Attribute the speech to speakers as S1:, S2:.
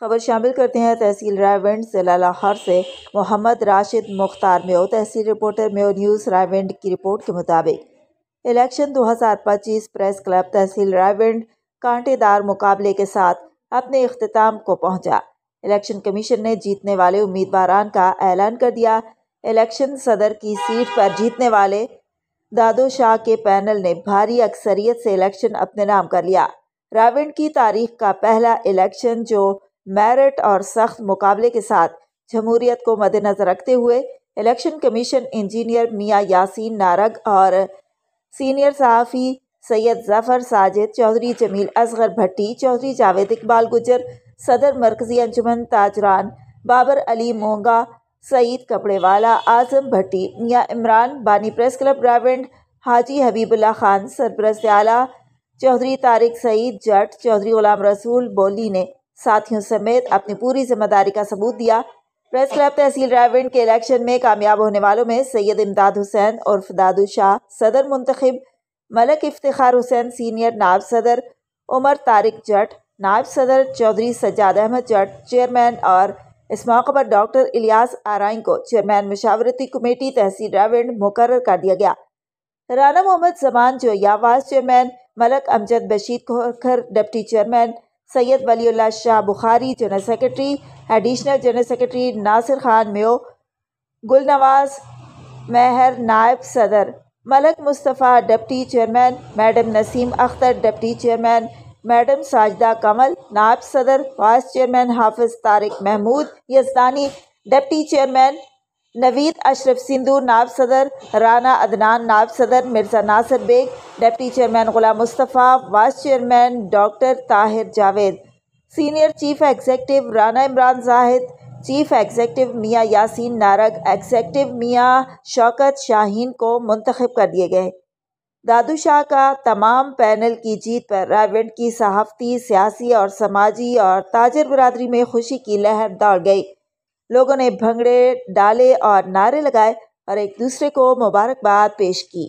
S1: خبر شامل کرتے ہیں تحصیل رائے ونڈ ضلع لاہور سے محمد راشد مختار میو تحصیل رپورٹر میو نیوز رائے ونڈ کی رپورٹ کے مطابق الیکشن 2025 پریس کلب تحصیل رائے ونڈ کانٹے دار مقابلے کے ساتھ اپنے اختتام کو پہنچا۔ الیکشن کمیشن نے جیتنے والے امیدواران کا اعلان کر دیا۔ الیکشن صدر کی سیٹ پر جیتنے والے دادو شاہ کے پینل نے بھاری اکثریت سے الیکشن اپنے نام کر لیا۔ رائے ونڈ کی تاریخ کا پہلا الیکشن جو میرٹ اور سخت مقابلے کے ساتھ جمہوریت کو مد نظر رکھتے ہوئے الیکشن کمیشن انجینئر میاں یاسین نارگ اور سینئر صحافی سید ظفر ساجد چودھری، جمیل اصغر بھٹی چودھری، جاوید اقبال گجر، صدر مرکزی انجمن تاجران بابر علی مونگا، سعید کپڑے والا، اعظم بھٹی، میاں عمران، بانی پریس کلب رائے ونڈ حاجی حبیب اللہ خان، سرپرست اعلیٰ چودھری طارق سعید جٹ، چودھری غلام رسول بولی نے ساتھیوں سمیت اپنی پوری ذمہ داری کا ثبوت دیا۔ پریس کلب تحصیل رائے ونڈ کے الیکشن میں کامیاب ہونے والوں میں سید امداد حسین عرف دادو شاہ صدر منتخب، ملک افتخار حسین سینئر نائب صدر، عمر طارق جٹ نائب صدر، چودھری سجاد احمد جٹ چیئرمین اور اس موقع پر ڈاکٹر الیاس آرائیں کو چیئرمین مشاورتی کمیٹی تحصیل رائے ونڈ مقرر کر دیا گیا۔ Rana Muhammad Zaman Joya vice chairman, Malik Amjad Bashir Khokhar deputy chairman, Syed Wali Ullah Shah Bukhari general secretary, additional general secretary Nasir Khan Meo, Gulnawaz Mehar نائب صدر، Malik Mustafa deputy chairman, madam Naseem Akhtar deputy chairman, madam Sajida Kamal نائب صدر، vice chairman Hafiz Tariq Mahmood Yazdani deputy chairman, Naveed Ashraf Sandhu نائب صدر، رانا عدنان نائب صدر، Mirza Nasir Baig deputy chairman, Ghulam Mustafa vice chairman, doctor Tahir Javed senior chief executive, Rana Imran Zahid chief executive, Mian Yasin Narag executive, میاں شوکت شاہین کو منتخب کر دیے گئے۔ دادو شاہ کا تمام پینل کی جیت پر رائے ونڈ کی صحافتی، سیاسی اور سماجی اور تاجر برادری میں خوشی کی لہر دوڑ گئی۔ لوگوں نے بھنگڑے ڈالے اور نعرے لگائے اور ایک دوسرے کو مبارکباد پیش کی۔